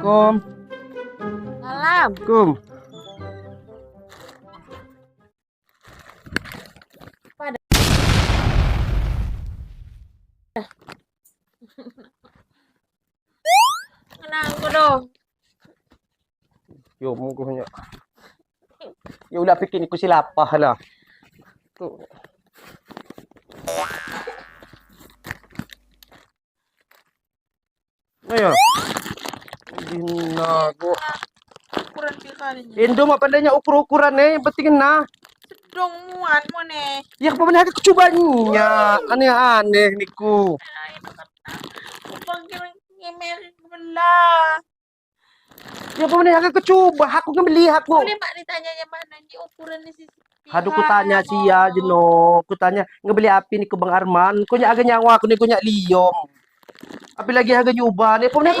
Kum. Salam. Kum. Pada. Kenang ko do. Yo, munggo nya. Ya udah bikin iku silapah lah. Tuh. Ayo. Ginago. Ukuran kalinya. Indo mah pandainya ukur-ukuran yang penting na. Sedong muat mo ne. Ya kepaman aku cobanya. Aneh-aneh niku. Ay, upang ngemer belah. Ya kepaman aku coba, aku ngebeli aku. Boleh Pak ditanyanya mana di ukurannya si Aduh, ku tanya sih ya, Jeno. Ku tanya, ngebeli api niku Bang Arman. Ku nya agak nyawa, aku nih ku nya liom. Api lagi harga nyoba nih, pokoknya